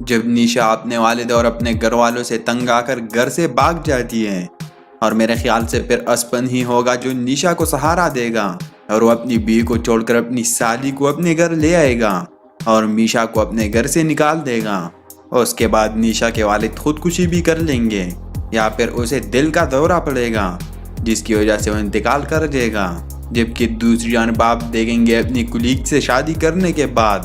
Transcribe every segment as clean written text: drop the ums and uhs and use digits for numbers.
جب نیشا اپنے والد اور اپنے گھر والوں سے تنگ آ کر گھر سے بھاگ جاتی ہے، اور میرے خیال سے پھر اسپن ہی ہوگا جو نیشا کو سہارا دے گا اور وہ اپنی بیوی کو چھوڑ کر اپنی سالی کو اپنے گھر لے آئے گا اور میشا کو اپنے گھر سے نکال دے گا۔ اور اس کے بعد نیشا کے والد خودکشی بھی کر لیں گے یا پھر اسے دل کا دورہ پڑے گا جس کی وجہ سے وہ انتقال کر دے گا۔ جبکہ دوسری جانب آپ دیکھیں گے اپنی کلیگ سے شادی کرنے کے بعد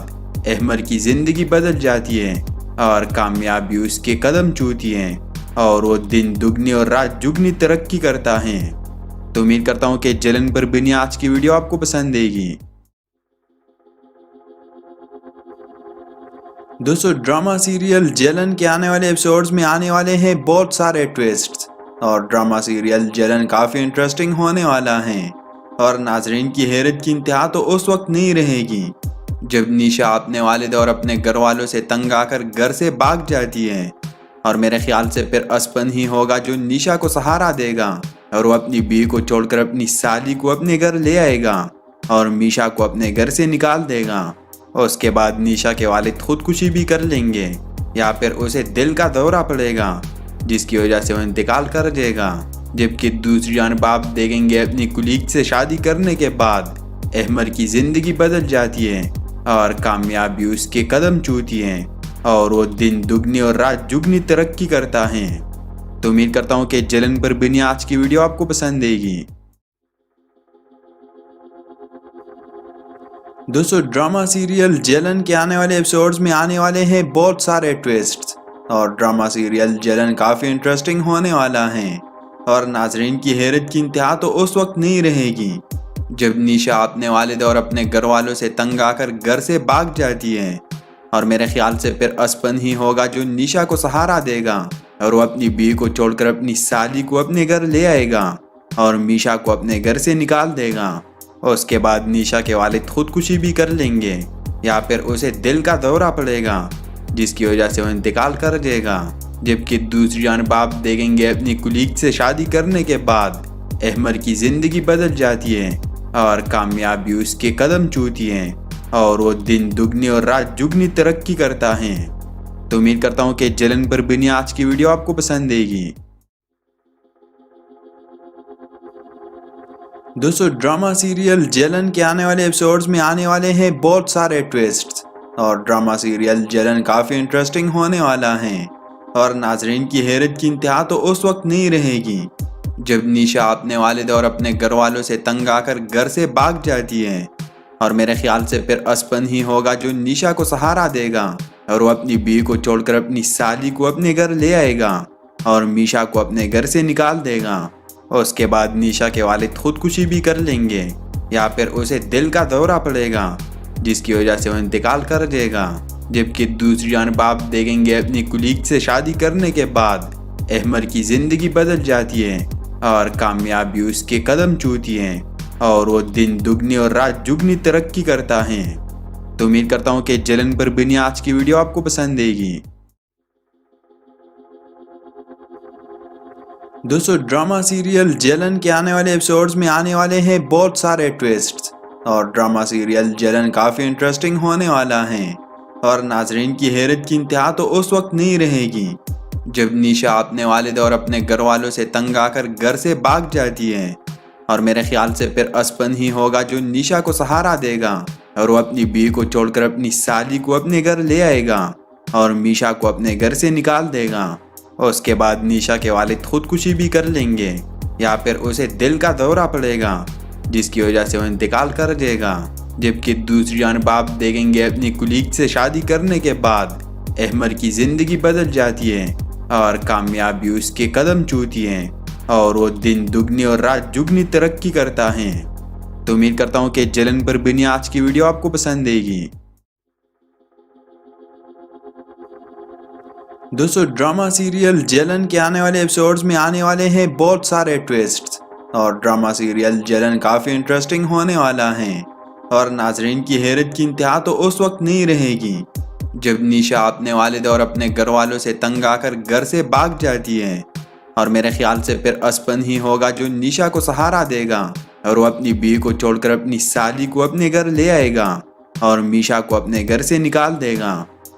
احمر کی زندگی بدل جاتی ہے اور کامیابی اس کے قدم چومتی ہے اور وہ دن دگنی اور رات جگنی ترقی کرتا ہے۔ تو امید کرتا ہوں کہ جلن پر بنی آج کی ویڈیو آپ کو پسند آئے گی۔ دوستو ڈرامہ سیریل جلن کے آنے والے ایپیسوڈز میں آنے والے ہیں بہت سارے ٹویسٹس، اور ڈرامہ سیریل جلن کافی انٹرسٹنگ ہونے والا ہے، اور ناظرین کی حیرت کی انتہا تو اس وقت نہیں رہے گی جب نیشا اپنے والد اور اپنے گھر والوں سے تنگ آ کر گھر سے بھاگ جاتی ہے، اور میرے خیال سے پھر اسپن ہی ہوگا جو نیشا کو سہارا دے گا اور وہ اپنی بیوی کو چھوڑ کر اپنی سالی کو اپنے گھر لے آئے گا اور میشا کو اپنے گھر سے نکال دے گا۔ اور اس کے بعد نیشا کے والد خودکشی بھی کر لیں گے یا پھر اسے دل کا دورہ پڑے گا جس کی وجہ سے وہ انتقال کر دے گا۔ جبکہ دوسری جانب آپ دیکھیں گے اپنی کلیگ سے شادی کرنے کے بعد احمر کی زندگی بدل جاتی ہے اور کامیابی اس کے قدم چومتی ہے اور وہ دن دگنی اور رات جگنی ترقی کرتا ہے۔ تو امید کرتا ہوں کہ جلن پر بنی آج کی ویڈیو آپ کو پسند آئے گی۔ دوستو ڈرامہ سیریل جلن کے آنے والے ایپیسوڈز میں آنے والے ہیں بہت سارے ٹویسٹس، اور ڈرامہ سیریل جلن کافی انٹرسٹنگ ہونے والا ہے، اور ناظرین کی حیرت کی انتہا تو اس وقت نہیں رہے گی جب نیشا اپنے والد اور اپنے گھر والوں سے تنگ آ کر گھر سے بھاگ جاتی ہے، اور میرے خیال سے پھر اسپن ہی ہوگا جو نیشا کو سہارا دے گا اور وہ اپنی بیوی کو چھوڑ کر اپنی سالی کو اپنے گھر لے آئے گا اور میشا کو اپنے گھر سے نکال دے گا۔ اور اس کے بعد نیشا کے والد خودکشی بھی کر لیں گے یا پھر اسے دل کا دورہ پڑے گا جس کی وجہ سے وہ انتقال کر دے گا۔ جبکہ دوسری جانب آپ دیکھیں گے اپنی کلیگ سے شادی کرنے کے بعد احمر کی زندگی بدل جاتی ہے اور کامیابی اس کے قدم چومتی ہے اور وہ دن دگنی اور رات جگنی ترقی کرتا ہے۔ تو امید کرتا ہوں کہ جلن پر بنی آج کی ویڈیو آپ کو پسند آئے گی۔ دوستو ڈرامہ سیریل جلن کے آنے والے ایپیسوڈز میں آنے والے ہیں بہت سارے ٹویسٹس، اور ڈرامہ سیریل جلن کافی انٹرسٹنگ ہونے والا ہے، اور ناظرین کی حیرت کی انتہا تو اس وقت نہیں رہے گی جب نیشا اپنے والد اور اپنے گھر والوں سے تنگ آ کر گھر سے بھاگ جاتی ہے، اور میرے خیال سے پھر اسپن ہی ہوگا جو نیشا کو سہارا دے گا اور وہ اپنی بیوی کو چھوڑ کر اپنی سالی کو اپنے گھر لے آئے گا اور میشا کو اپنے گھر سے نکال دے گا۔ اور اس کے بعد نیشا کے والد خودکشی بھی کر لیں گے یا پھر اسے دل کا دورہ پڑے گا جس کی وجہ سے وہ انتقال کر دے گا۔ جبکہ دوسری جانب آپ دیکھیں گے اپنی کلیگ سے شادی کرنے کے بعد احمر کی زندگی بدل جاتی ہے اور کامیابی اس کے قدم چومتی ہے اور وہ دن دگنی اور رات جگنی ترقی کرتا ہے۔ تو امید کرتا ہوں کہ جلن پر بنی آج کی ویڈیو آپ کو پسند آئے گی۔ دوستو ڈرامہ سیریل جلن کے آنے والے ایپیسوڈز میں آنے والے ہیں بہت سارے ٹویسٹس، اور ڈرامہ سیریل جلن کافی انٹرسٹنگ ہونے والا ہے، اور ناظرین کی حیرت کی انتہا تو اس وقت نہیں رہے گی جب نیشا اپنے والد اور اپنے گھر والوں سے تنگ آ کر گھر سے بھاگ جاتی ہے، اور میرے خیال سے پھر اسپن ہی ہوگا جو نیشا کو سہارا دے گا اور وہ اپنی بیوی کو چھوڑ کر اپنی سالی کو اپنے گھر لے آئے گا اور میشا کو اپنے گھر سے نکال دے گا۔ اور اس کے بعد نیشا کے والد خودکشی بھی کر لیں گے یا پھر اسے دل کا دورہ پڑے گا جس کی وجہ سے وہ انتقال کر دے گا۔ جبکہ دوسری جانب آپ دیکھیں گے اپنی کلیگ سے شادی کرنے کے بعد احمر کی زندگی بدل جاتی ہے اور کامیابی اس کے قدم چومتی ہے اور وہ دن دگنی اور رات جگنی ترقی کرتا ہے۔ تو امید کرتا ہوں کہ جلن پر بنی آج کی ویڈیو آپ کو پسند آئے گی۔ دوستو ڈرامہ سیریل جلن کے آنے والے ایپیسوڈز میں آنے والے ہیں بہت سارے ٹویسٹس، اور ڈرامہ سیریل جلن کافی انٹرسٹنگ ہونے والا ہے، اور ناظرین کی حیرت کی انتہا تو اس وقت نہیں رہے گی جب نیشا اپنے والد اور اپنے گھر والوں سے تنگ آ کر گھر سے بھاگ جاتی ہے، اور میرے خیال سے پھر اسپن ہی ہوگا جو نیشا کو سہارا دے گا اور وہ اپنی بیوی کو چھوڑ کر اپنی سالی کو اپنے گھر لے آئے گا اور میشا کو اپنے گھر سے نکال دے گا۔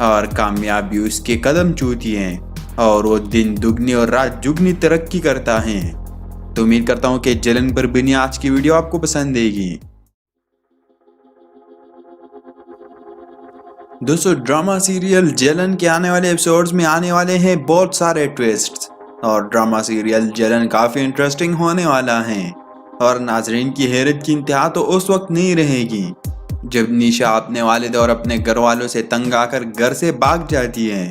اور کامیابی اس کے قدم چومتی ہے اور وہ دن دگنی اور رات جگنی ترقی کرتا ہے۔ تو امید کرتا ہوں کہ جلن پر بنی آج کی ویڈیو آپ کو پسند آئے گی۔ دوستو ڈرامہ سیریل جلن کے آنے والے ایپیسوڈز میں آنے والے ہیں بہت سارے ٹویسٹس، اور ڈرامہ سیریل جلن کافی انٹرسٹنگ ہونے والا ہے، اور ناظرین کی حیرت کی انتہا تو اس وقت نہیں رہے گی جب نیشا اپنے والد اور اپنے گھر والوں سے تنگ آ کر گھر سے بھاگ جاتی ہے،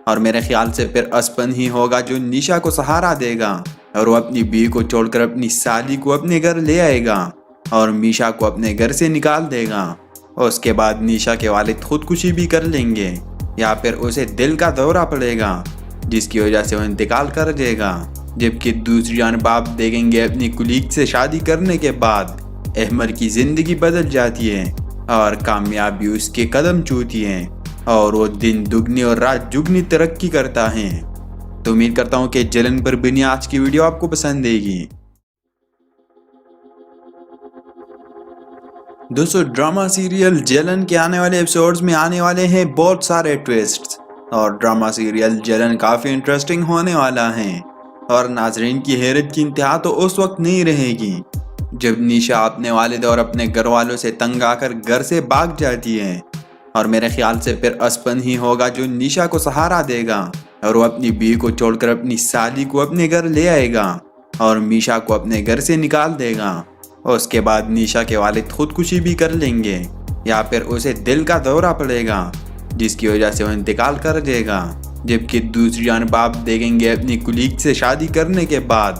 اور میرے خیال سے پھر اسپن ہی ہوگا جو نیشا کو سہارا دے گا، اور وہ اپنی بیوی کو چھوڑ کر اپنی سالی کو اپنے گھر لے آئے گا اور میشا کو اپنے گھر سے نکال دے گا۔ اور اس کے بعد نیشا کے والد خودکشی بھی کر لیں گے، یا پھر اسے دل کا دورہ پڑے گا جس کی وجہ سے وہ انتقال کر دے گا، جبکہ دوسری جانب آپ دیکھیں گے اپنی کلیگ سے شادی کرنے کے بعد احمر کی زندگی بدل جاتی ہے اور کامیابی اس کے قدم چومتی ہے اور وہ دن دگنی اور رات جگنی ترقی کرتا ہے۔ تو امید کرتا ہوں کہ جلن پر بنی آج کی ویڈیو آپ کو پسند آئے گی۔ دوستو ڈرامہ سیریل جلن کے آنے والے ایپیسوڈز میں آنے والے ہیں بہت سارے ٹویسٹس، اور ڈرامہ سیریل جلن کافی انٹرسٹنگ ہونے والا ہے، اور ناظرین کی حیرت کی انتہا تو اس وقت نہیں رہے گی جب نیشا اپنے والد اور اپنے گھر والوں سے تنگ آ کر گھر سے بھاگ جاتی ہے، اور میرے خیال سے پھر اسپن ہی ہوگا جو نیشا کو سہارا دے گا، اور وہ اپنی بیوی کو چھوڑ کر اپنی سالی کو اپنے گھر لے آئے گا اور میشا کو اپنے گھر سے نکال دے گا۔ اور اس کے بعد نیشا کے والد خودکشی بھی کر لیں گے، یا پھر اسے دل کا دورہ پڑے گا جس کی وجہ سے وہ انتقال کر دے گا، جبکہ دوسری جانب آپ دیکھیں گے اپنی کلیگ سے شادی کرنے کے بعد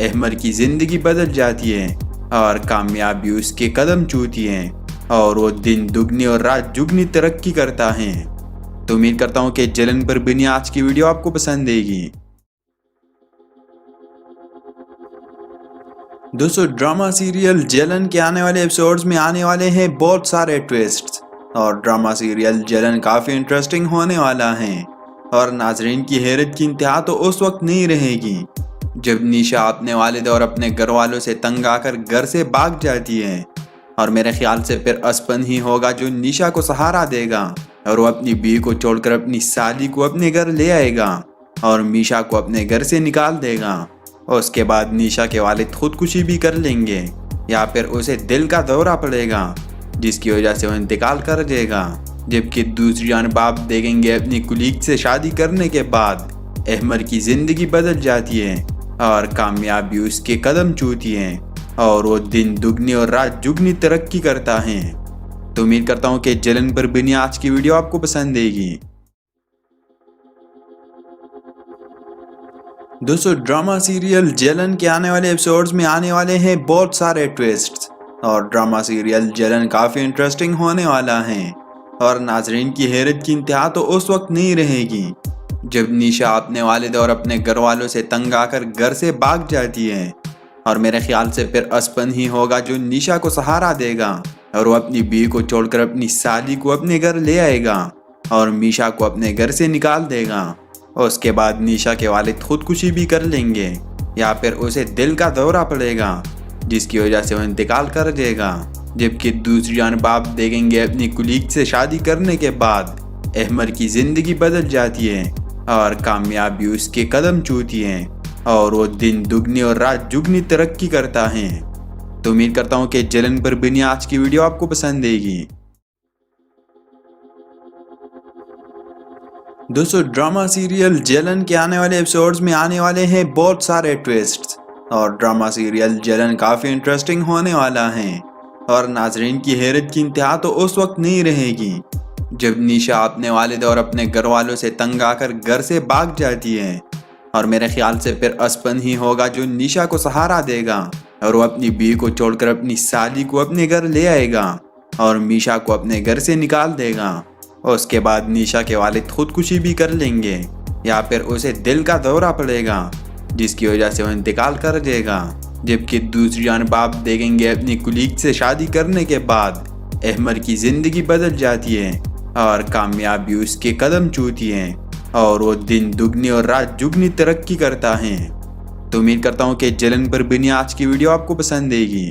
احمر کی زندگی بدل جاتی ہے اور کامیابی اس کے قدم چومتی ہے اور وہ دن دگنی اور رات جگنی ترقی کرتا ہے۔ تو امید کرتا ہوں کہ جلن پر بنی آج کی ویڈیو آپ کو پسند آئے گی۔ دوستو ڈرامہ سیریل جلن کے آنے والے ایپیسوڈز میں آنے والے ہیں بہت سارے ٹویسٹس، اور ڈرامہ سیریل جلن کافی انٹرسٹنگ ہونے والا ہے، اور ناظرین کی حیرت کی انتہا تو اس وقت نہیں رہے گی جب نیشا اپنے والد اور اپنے گھر والوں سے تنگ آ کر گھر سے بھاگ جاتی ہے، اور میرے خیال سے پھر اسپن ہی ہوگا جو نیشا کو سہارا دے گا، اور وہ اپنی بیوی کو چھوڑ کر اپنی سالی کو اپنے گھر لے آئے گا اور میشا کو اپنے گھر سے نکال دے گا۔ اور اس کے بعد نیشا کے والد خودکشی بھی کر لیں گے، یا پھر اسے دل کا دورہ پڑے گا جس کی وجہ سے وہ انتقال کر دے گا، جبکہ دوسری جانب آپ دیکھیں گے اپنی کلیگ سے شادی کرنے کے بعد احمر کی زندگی بدل جاتی ہے اور کامیابی اس کے قدم چومتی ہے اور وہ دن دگنی اور رات جگنی ترقی کرتا ہے۔ تو امید کرتا ہوں کہ جلن پر بنی آج کی ویڈیو آپ کو پسند آئے گی۔ دوستو ڈرامہ سیریل جلن کے آنے والے ایپیسوڈز میں آنے والے ہیں بہت سارے ٹویسٹس، اور ڈرامہ سیریل جلن کافی انٹرسٹنگ ہونے والا ہے، اور ناظرین کی حیرت کی انتہا تو اس وقت نہیں رہے گی جب نیشا اپنے والد اور اپنے گھر والوں سے تنگ آ کر گھر سے بھاگ جاتی ہے، اور میرے خیال سے پھر اسپن ہی ہوگا جو نیشا کو سہارا دے گا، اور وہ اپنی بیوی کو چھوڑ کر اپنی سالی کو اپنے گھر لے آئے گا اور میشا کو اپنے گھر سے نکال دے گا۔ اور اس کے بعد نیشا کے والد خودکشی بھی کر لیں گے، یا پھر اسے دل کا دورہ پڑے گا جس کی وجہ سے وہ انتقال کر دے گا، جبکہ دوسری جانب آپ دیکھیں گے اپنی کلیگ سے شادی کرنے کے بعد احمر کی زندگی بدل جاتی ہے اور کامیابی اس کے قدم چومتی ہے اور وہ دن دگنی اور رات جگنی ترقی کرتا ہے۔ تو امید کرتا ہوں کہ جلن پر بنی آج کی ویڈیو آپ کو پسند آئے گی۔ دوستو ڈرامہ سیریل جلن کے آنے والے ایپیسوڈز میں آنے والے ہیں بہت سارے ٹویسٹس، اور ڈرامہ سیریل جلن کافی انٹرسٹنگ ہونے والا ہے، اور ناظرین کی حیرت کی انتہا تو اس وقت نہیں رہے گی جب نیشا اپنے والد اور اپنے گھر والوں سے تنگ آ کر گھر سے بھاگ جاتی ہے، اور میرے خیال سے پھر اسپن ہی ہوگا جو نیشا کو سہارا دے گا، اور وہ اپنی بیوی کو چھوڑ کر اپنی سالی کو اپنے گھر لے آئے گا اور میشا کو اپنے گھر سے نکال دے گا۔ اور اس کے بعد نیشا کے والد خودکشی بھی کر لیں گے، یا پھر اسے دل کا دورہ پڑے گا جس کی وجہ سے وہ انتقال کر دے گا، جبکہ دوسری جانب آپ دیکھیں گے اپنی کلیگ سے شادی کرنے کے بعد احمر کی زندگی بدل جاتی ہے اور کامیابی اس کے قدم چومتی ہے اور وہ دن دگنی اور رات جگنی ترقی کرتا ہے۔ تو امید کرتا ہوں کہ جلن پر بنی آج کی ویڈیو آپ کو پسند آئے گی۔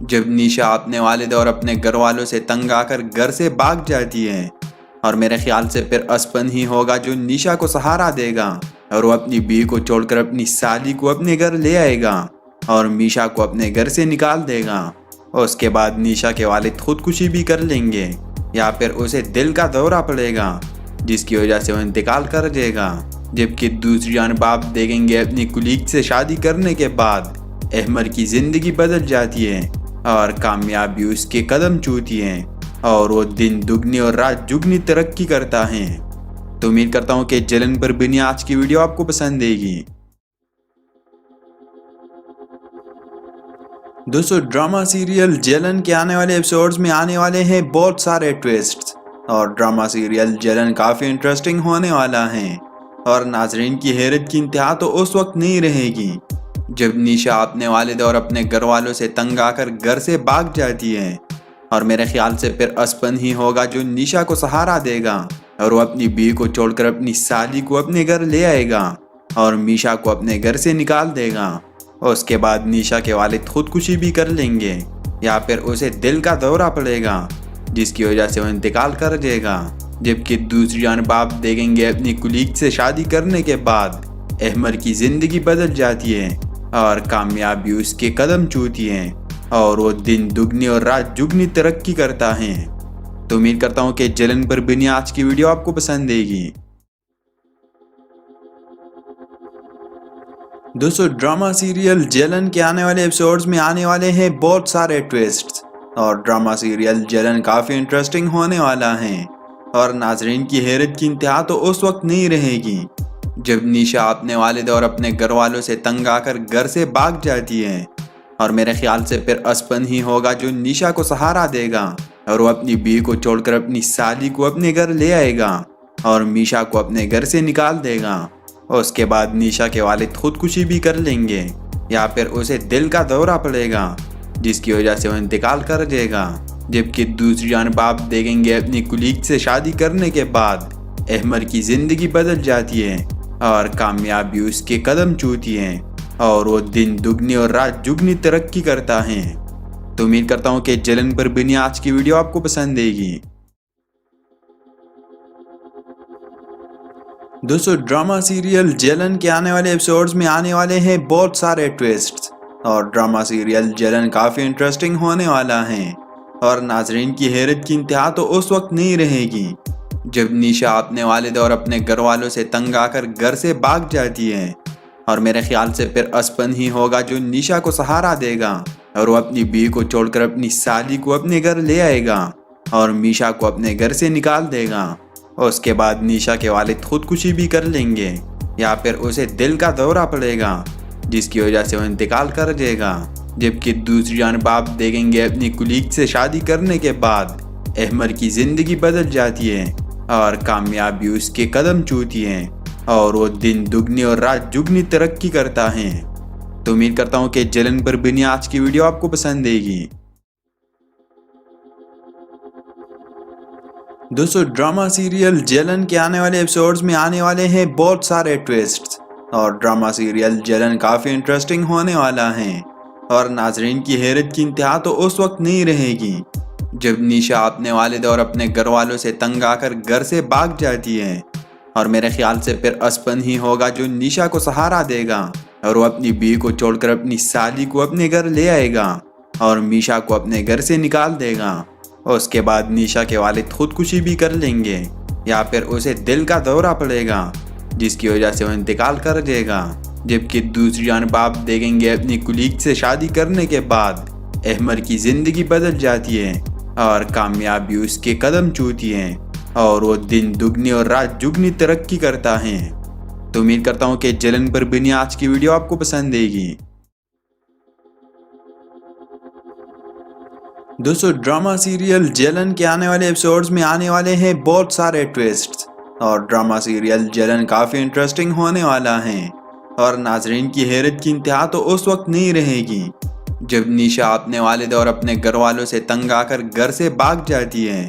جب نیشا اپنے والد اور اپنے گھر والوں سے تنگ آ کر گھر سے بھاگ جاتی ہے، اور میرے خیال سے پھر اسپن ہی ہوگا جو نیشا کو سہارا دے گا اور وہ اپنی بیوی کو چھوڑ کر اپنی سالی کو اپنے گھر لے آئے گا اور میشا کو اپنے گھر سے نکال دے گا۔ اور اس کے بعد نیشا کے والد خودکشی بھی کر لیں گے یا پھر اسے دل کا دورہ پڑے گا جس کی وجہ سے وہ انتقال کر جائے گا۔ جبکہ دوسری جانب آپ دیکھیں گے اپنی کلیگ سے شادی کرنے کے بعد احمر کی زندگی بدل جاتی ہے اور کامیابی اس کے قدم چومتی ہے اور وہ دن دگنی اور رات جگنی ترقی کرتا ہے۔ تو امید کرتا ہوں کہ جلن پر بنی آج کی ویڈیو آپ کو پسند آئے گی۔ دوستو ڈرامہ سیریل جلن کے آنے والے ایپیسوڈز میں آنے والے ہیں بہت سارے ٹویسٹس، اور ڈرامہ سیریل جلن کافی انٹرسٹنگ ہونے والا ہے، اور ناظرین کی حیرت کی انتہا تو اس وقت نہیں رہے گی جب نیشا اپنے والد اور اپنے گھر والوں سے تنگ آ کر گھر سے بھاگ جاتی ہے، اور میرے خیال سے پھر اسپن ہی ہوگا جو نیشا کو سہارا دے گا اور وہ اپنی بیوی کو چھوڑ کر اپنی سالی کو اپنے گھر لے آئے گا اور میشا کو اپنے گھر سے نکال دے گا۔ اور اس کے بعد نیشا کے والد خودکشی بھی کر لیں گے یا پھر اسے دل کا دورہ پڑے گا جس کی وجہ سے وہ انتقال کر جائے گا۔ جبکہ دوسری جانب آپ دیکھیں گے اپنی کلیگ سے شادی کرنے کے بعد احمر کی زندگی بدل جاتی ہے اور کامیابی اس کے قدم چومتی ہے اور وہ دن دگنی اور رات جگنی ترقی کرتا ہے۔ تو امید کرتا ہوں کہ جلن پر بنی آج کی ویڈیو آپ کو پسند آئے گی۔ دوستو ڈرامہ سیریل جلن کے آنے والے ایپیسوڈز میں آنے والے ہیں بہت سارے ٹویسٹس، اور ڈرامہ سیریل جلن کافی انٹرسٹنگ ہونے والا ہے، اور ناظرین کی حیرت کی انتہا تو اس وقت نہیں رہے گی جب نیشا اپنے والد اور اپنے گھر والوں سے تنگ آ کر گھر سے بھاگ جاتی ہے، اور میرے خیال سے پھر اسپن ہی ہوگا جو نیشا کو سہارا دے گا اور وہ اپنی بیوی کو چھوڑ کر اپنی سالی کو اپنے گھر لے آئے گا اور میشا کو اپنے گھر سے نکال دے گا۔ اور اس کے بعد نیشا کے والد خودکشی بھی کر لیں گے یا پھر اسے دل کا دورہ پڑے گا جس کی وجہ سے وہ انتقال کر جائے گا۔ جبکہ دوسری جانب آپ دیکھیں گے اپنی کلیگ سے شادی کرنے کے بعد احمر کی زندگی بدل جاتی ہے اور کامیابی اس کے قدم چومتی ہے اور وہ دن دگنی اور رات جگنی ترقی کرتا ہے۔ تو امید کرتا ہوں کہ جلن پر بنی آج کی ویڈیو آپ کو پسند آئے گی۔ دوستو ڈرامہ سیریل جلن کے آنے والے ایپیسوڈز میں آنے والے ہیں بہت سارے ٹویسٹس، اور ڈرامہ سیریل جلن کافی انٹرسٹنگ ہونے والا ہے، اور ناظرین کی حیرت کی انتہا تو اس وقت نہیں رہے گی جب نیشا اپنے والد اور اپنے گھر والوں سے تنگ آ کر گھر سے بھاگ جاتی ہے، اور میرے خیال سے پھر اسپن ہی ہوگا جو نیشا کو سہارا دے گا اور وہ اپنی بیوی کو چھوڑ کر اپنی سالی کو اپنے گھر لے آئے گا اور میشا کو اپنے گھر سے نکال دے گا۔ اور اس کے بعد نیشا کے والد خودکشی بھی کر لیں گے یا پھر اسے دل کا دورہ پڑے گا جس کی وجہ سے وہ انتقال کر جائے گا۔ جبکہ دوسری جانب آپ دیکھیں گے اپنی کلیگ سے شادی کرنے کے بعد احمر کی زندگی بدل جاتی ہے اور کامیابی اس کے قدم چومتی ہے اور وہ دن دگنی اور رات جگنی ترقی کرتا ہے۔ تو امید کرتا ہوں کہ جلن پر بنی آج کی ویڈیو آپ کو پسند آئے گی۔ دوستو ڈرامہ سیریل جلن کے آنے والے ایپیسوڈز میں آنے والے ہیں بہت سارے ٹویسٹس، اور ڈرامہ سیریل جلن کافی انٹرسٹنگ ہونے والا ہے، اور ناظرین کی حیرت کی انتہا تو اس وقت نہیں رہے گی جب نیشا اپنے والد اور اپنے گھر والوں سے تنگ آ کر گھر سے بھاگ جاتی ہے، اور میرے خیال سے پھر اسپن ہی ہوگا جو نیشا کو سہارا دے گا اور وہ اپنی بیوی کو چھوڑ کر اپنی سالی کو اپنے گھر لے آئے گا اور میشا کو اپنے گھر سے نکال دے گا۔ اور اس کے بعد نیشا کے والد خودکشی بھی کر لیں گے یا پھر اسے دل کا دورہ پڑے گا جس کی وجہ سے وہ انتقال کر جائے گا۔ جبکہ دوسری جانب آپ دیکھیں گے اپنی کلیگ سے شادی کرنے کے بعد احمر کی زندگی بدل جاتی ہے اور کامیابی اس کے قدم چومتی ہے اور وہ دن دگنی اور رات جگنی ترقی کرتا ہے۔ تو امید کرتا ہوں کہ جلن پر بنی آج کی ویڈیو آپ کو پسند آئے گی۔ دوستو ڈرامہ سیریل جلن کے آنے والے ایپیسوڈز میں آنے والے ہیں بہت سارے ٹویسٹس، اور ڈرامہ سیریل جلن کافی انٹرسٹنگ ہونے والا ہے، اور ناظرین کی حیرت کی انتہا تو اس وقت نہیں رہے گی جب نیشا اپنے والد اور اپنے گھر والوں سے تنگ آ کر گھر سے بھاگ جاتی ہے،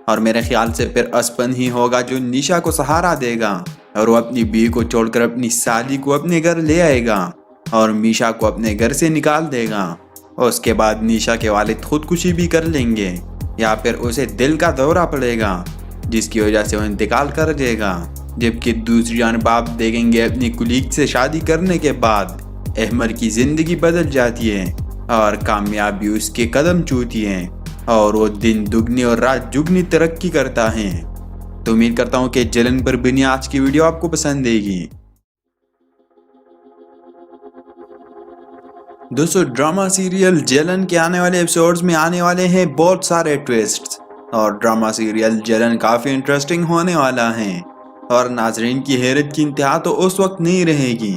اور میرے خیال سے پھر اسپن ہی ہوگا جو نیشا کو سہارا دے گا اور وہ اپنی بیوی کو چھوڑ کر اپنی سالی کو اپنے گھر لے آئے گا اور میشا کو اپنے گھر سے نکال دے گا۔ اس کے بعد نیشا کے والد خودکشی بھی کر لیں گے یا پھر اسے دل کا دورہ پڑے گا جس کی وجہ سے وہ انتقال کر جائے گا، جبکہ دوسری جانب آپ دیکھیں گے اپنی کولیگ سے شادی کرنے کے بعد احمر کی زندگی بدل جاتی ہے اور کامیابی اس کے قدم چومتی ہے اور وہ دن دگنی اور رات جگنی ترقی کرتا ہے۔ تو امید کرتا ہوں کہ جلن پر بنی آج کی ویڈیو آپ کو پسند آئے گی۔ دوستو ڈرامہ سیریل جلن کے آنے والے ایپیسوڈز میں آنے والے ہیں بہت سارے ٹویسٹس، اور ڈرامہ سیریل جلن کافی انٹرسٹنگ ہونے والا ہے، اور ناظرین کی حیرت کی انتہا تو اس وقت نہیں رہے گی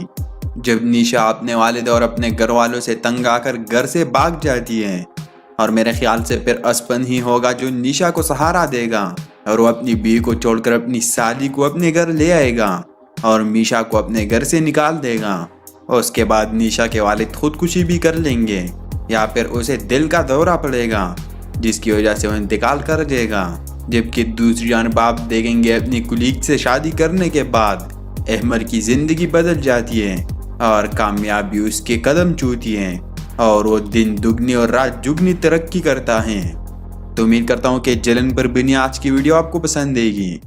جب نیشا اپنے والد اور اپنے گھر والوں سے تنگ آ کر گھر سے بھاگ جاتی ہے، اور میرے خیال سے پھر اسپن ہی ہوگا جو نیشا کو سہارا دے گا اور وہ اپنی بیوی کو چھوڑ کر اپنی سالی کو اپنے گھر لے آئے گا اور میشا کو اپنے گھر سے نکال دے گا۔ اس کے بعد نیشا کے والد خودکشی بھی کر لیں گے یا پھر اسے دل کا دورہ پڑے گا جس کی وجہ سے وہ انتقال کر جائے گا، جبکہ دوسری جانب آپ دیکھیں گے اپنی کولیگ سے شادی کرنے کے بعد احمر کی زندگی بدل جاتی ہے اور کامیابی اس کے قدم چومتی ہے اور وہ دن دگنی اور رات جگنی ترقی کرتا ہے۔ تو امید کرتا ہوں کہ جلن پر بنی آج کی ویڈیو آپ کو پسند آئے گی۔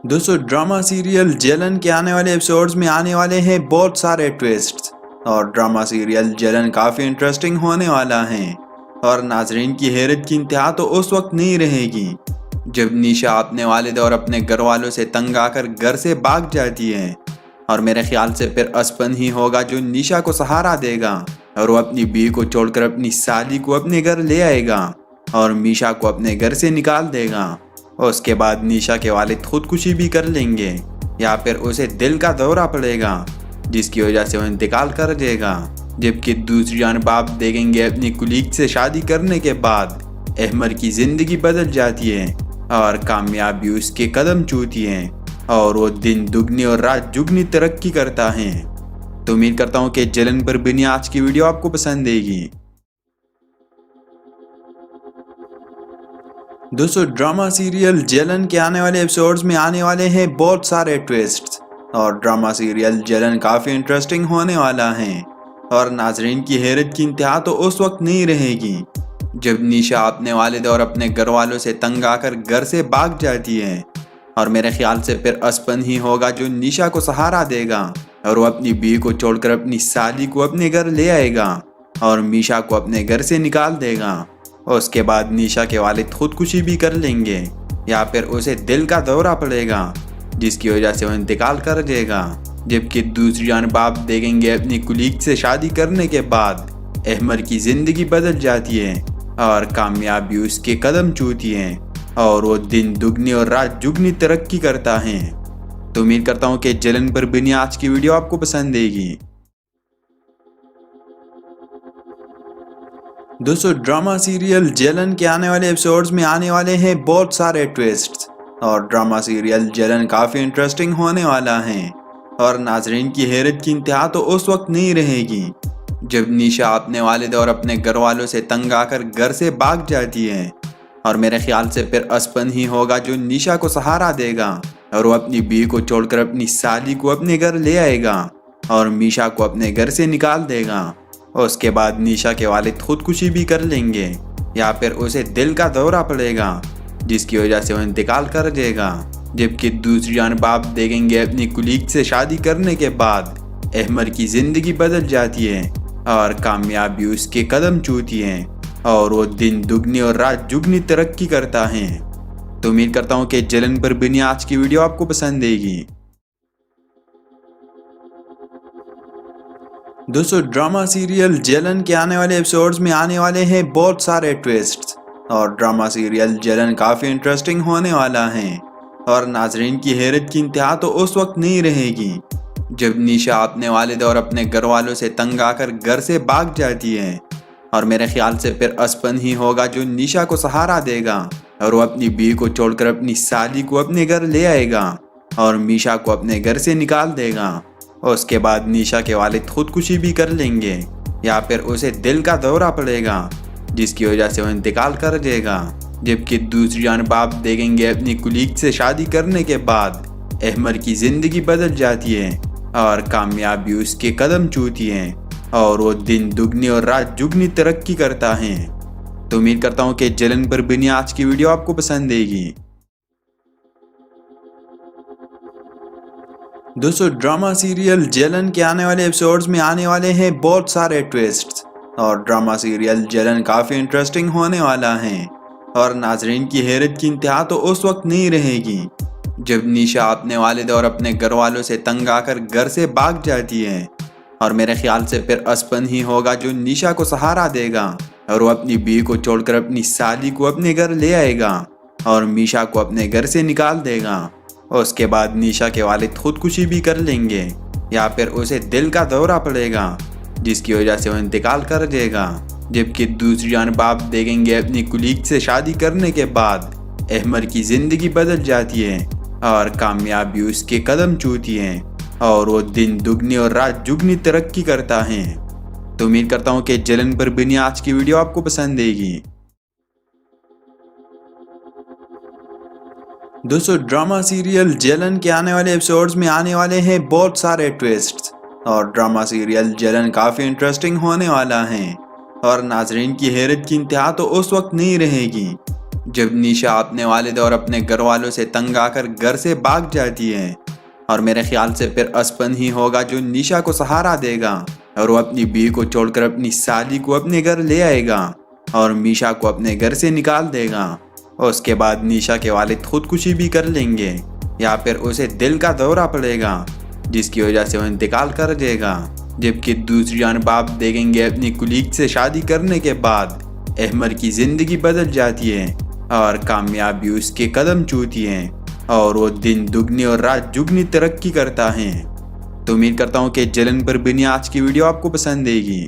دوستو ڈرامہ سیریل جلن کے آنے والے ایپیسوڈز میں آنے والے ہیں بہت سارے ٹویسٹس، اور ڈرامہ سیریل جلن کافی انٹرسٹنگ ہونے والا ہے، اور ناظرین کی حیرت کی انتہا تو اس وقت نہیں رہے گی جب نیشا اپنے والد اور اپنے گھر والوں سے تنگ آ کر گھر سے بھاگ جاتی ہے، اور میرے خیال سے پھر اسپن ہی ہوگا جو نیشا کو سہارا دے گا اور وہ اپنی بیوی کو چھوڑ کر اپنی سالی کو اپنے گھر لے آئے گا اور میشا کو اپنے گھر سے نکال دے گا۔ اس کے بعد نیشا کے والد خودکشی بھی کر لیں گے یا پھر اسے دل کا دورہ پڑے گا جس کی وجہ سے وہ انتقال کر جائے گا، جبکہ دوسری جانب آپ دیکھیں گے اپنی کولیگ سے شادی کرنے کے بعد احمر کی زندگی بدل جاتی ہے اور کامیابی اس کے قدم چومتی ہے اور وہ دن دگنی اور رات جگنی ترقی کرتا ہے۔ تو امید کرتا ہوں کہ جلن پر بنی آج کی ویڈیو آپ کو پسند آئے گی۔ دوستو ڈرامہ سیریل جلن کے آنے والے ایپیسوڈز میں آنے والے ہیں بہت سارے ٹویسٹس، اور ڈرامہ سیریل جلن کافی انٹرسٹنگ ہونے والا ہے، اور ناظرین کی حیرت کی انتہا تو اس وقت نہیں رہے گی جب نیشا اپنے والد اور اپنے گھر والوں سے تنگ آ کر گھر سے بھاگ جاتی ہے، اور میرے خیال سے پھر اسپن ہی ہوگا جو نیشا کو سہارا دے گا اور وہ اپنی بیوی کو چھوڑ کر اپنی سالی کو اپنے گھر لے آئے گا اور میشا کو اپنے گھر سے نکال دے گا۔ اس کے بعد نیشا کے والد خودکشی بھی کر لیں گے یا پھر اسے دل کا دورہ پڑے گا جس کی وجہ سے وہ انتقال کر جائے گا، جبکہ دوسری جانب آپ دیکھیں گے اپنی کولیگ سے شادی کرنے کے بعد احمر کی زندگی بدل جاتی ہے اور کامیابی اس کے قدم چومتی ہے اور وہ دن دگنی اور رات جگنی ترقی کرتا ہے۔ تو امید کرتا ہوں کہ جلن پر بنی آج کی ویڈیو آپ کو پسند آئے گی۔ دوستو ڈرامہ سیریل جلن کے آنے والے ایپیسوڈز میں آنے والے ہیں بہت سارے ٹویسٹس، اور ڈرامہ سیریل جلن کافی انٹرسٹنگ ہونے والا ہے، اور ناظرین کی حیرت کی انتہا تو اس وقت نہیں رہے گی جب نیشا اپنے والد اور اپنے گھر والوں سے تنگ آ کر گھر سے بھاگ جاتی ہے، اور میرے خیال سے پھر اسپن ہی ہوگا جو نیشا کو سہارا دے گا اور وہ اپنی بیوی کو چھوڑ کر اپنی سالی کو اپنے گھر لے آئے گا اور میشا کو اپنے گھر سے نکال دے گا۔ اس کے بعد نیشا کے والد خودکشی بھی کر لیں گے یا پھر اسے دل کا دورہ پڑے گا جس کی وجہ سے وہ انتقال کر جائے گا، جبکہ دوسری جانب آپ دیکھیں گے اپنی کولیگ سے شادی کرنے کے بعد احمر کی زندگی بدل جاتی ہے اور کامیابی اس کے قدم چومتی ہے اور وہ دن دگنی اور رات جگنی ترقی کرتا ہے۔ تو امید کرتا ہوں کہ جلن پر بنی آج کی ویڈیو آپ کو پسند آئے گی۔ دوستو ڈرامہ سیریل جلن کے آنے والے ایپیسوڈز میں آنے والے ہیں بہت سارے ٹویسٹس، اور ڈرامہ سیریل جلن کافی انٹرسٹنگ ہونے والا ہے، اور ناظرین کی حیرت کی انتہا تو اس وقت نہیں رہے گی جب نیشا اپنے والد اور اپنے گھر والوں سے تنگ آ کر گھر سے بھاگ جاتی ہے، اور میرے خیال سے پھر اسپن ہی ہوگا جو نیشا کو سہارا دے گا اور وہ اپنی بیوی کو چھوڑ کر اپنی سالی کو اپنے گھر لے آئے گا اور میشا کو اپنے گھر سے نکال دے گا۔ اس کے بعد نیشا کے والد خودکشی بھی کر لیں گے یا پھر اسے دل کا دورہ پڑے گا جس کی وجہ سے وہ انتقال کر جائے گا، جبکہ دوسری جانب آپ دیکھیں گے اپنی کولیگ سے شادی کرنے کے بعد احمر کی زندگی بدل جاتی ہے اور کامیابی اس کے قدم چومتی ہے اور وہ دن دگنی اور رات جگنی ترقی کرتا ہے۔ تو امید کرتا ہوں کہ جلن پر بنی آج کی ویڈیو آپ کو پسند آئے گی۔ دوستو ڈرامہ سیریل جلن کے آنے والے ایپیسوڈز میں آنے والے ہیں بہت سارے ٹویسٹس، اور ڈرامہ سیریل جلن کافی انٹرسٹنگ ہونے والا ہے، اور ناظرین کی حیرت کی انتہا تو اس وقت نہیں رہے گی جب نیشا اپنے والد اور اپنے گھر والوں سے تنگ آ کر گھر سے بھاگ جاتی ہے، اور میرے خیال سے پھر اسپن ہی ہوگا جو نیشا کو سہارا دے گا، اور وہ اپنی بیوی کو چھوڑ کر اپنی سالی کو اپنے گھر لے آئے گا اور میشا کو اپنے گھر سے نکال دے گا۔ اس کے بعد نیشا کے والد خودکشی بھی کر لیں گے یا پھر اسے دل کا دورہ پڑے گا جس کی وجہ سے وہ انتقال کر دے گا، جبکہ دوسری جانب آپ دیکھیں گے اپنی کلیگ سے شادی کرنے کے بعد احمر کی زندگی بدل جاتی ہے اور کامیابی اس کے قدم چومتی ہے اور وہ دن دگنی اور رات جگنی ترقی کرتا ہے۔ تو امید کرتا ہوں کہ جلن پر بنی آج کی ویڈیو آپ کو پسند آئے گی۔ دوستو ڈرامہ سیریل جلن کے آنے والے ایپیسوڈز میں آنے والے ہیں بہت سارے ٹویسٹس، اور ڈرامہ سیریل جلن کافی انٹرسٹنگ ہونے والا ہے، اور ناظرین کی حیرت کی انتہا تو اس وقت نہیں رہے گی جب نیشا اپنے والد اور اپنے گھر والوں سے تنگ آ کر گھر سے بھاگ جاتی ہے، اور میرے خیال سے پھر اسپن ہی ہوگا جو نیشا کو سہارا دے گا اور وہ اپنی بیوی کو چھوڑ کر اپنی سالی کو اپنے گھر لے آئے گا اور میشا کو اپنے گھر سے نکال دے گا۔ اس کے بعد نیشا کے والد خودکشی بھی کر لیں گے یا پھر اسے دل کا دورہ پڑے گا جس کی وجہ سے وہ انتقال کر دے گا، جبکہ دوسری جانب آپ دیکھیں گے اپنی کلیگ سے شادی کرنے کے بعد احمر کی زندگی بدل جاتی ہے اور کامیابی اس کے قدم چومتی ہے اور وہ دن دگنی اور رات جگنی ترقی کرتا ہے۔ تو امید کرتا ہوں کہ جلن پر بنی آج کی ویڈیو آپ کو پسند آئے گی۔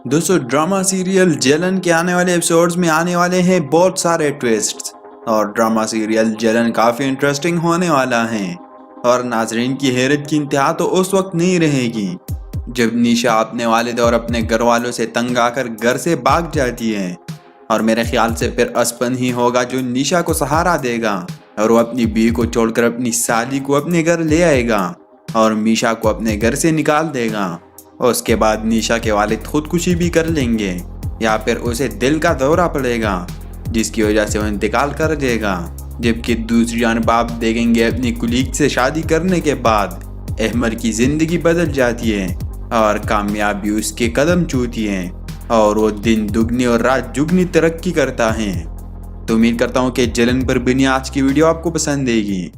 دوستو ڈرامہ سیریل جلن کے آنے والے ایپیسوڈز میں آنے والے ہیں بہت سارے ٹویسٹس، اور ڈرامہ سیریل جلن کافی انٹرسٹنگ ہونے والا ہے، اور ناظرین کی حیرت کی انتہا تو اس وقت نہیں رہے گی جب نیشا اپنے والد اور اپنے گھر والوں سے تنگ آ کر گھر سے بھاگ جاتی ہے، اور میرے خیال سے پھر اسپن ہی ہوگا جو نیشا کو سہارا دے گا اور وہ اپنی بیوی کو چھوڑ کر اپنی سالی کو اپنے گھر لے آئے گا اور میشا کو اپنے گھر سے نکال دے گا۔ اس کے بعد نیشا کے والد خودکشی بھی کر لیں گے یا پھر اسے دل کا دورہ پڑے گا جس کی وجہ سے وہ انتقال کر دے گا، جبکہ دوسری جانب آپ دیکھیں گے اپنی کلیگ سے شادی کرنے کے بعد احمر کی زندگی بدل جاتی ہے اور کامیابی اس کے قدم چومتی ہے اور وہ دن دگنی اور رات جگنی ترقی کرتا ہے۔ تو امید کرتا ہوں کہ جلن پر بنی آج کی ویڈیو آپ کو پسند آئے گی۔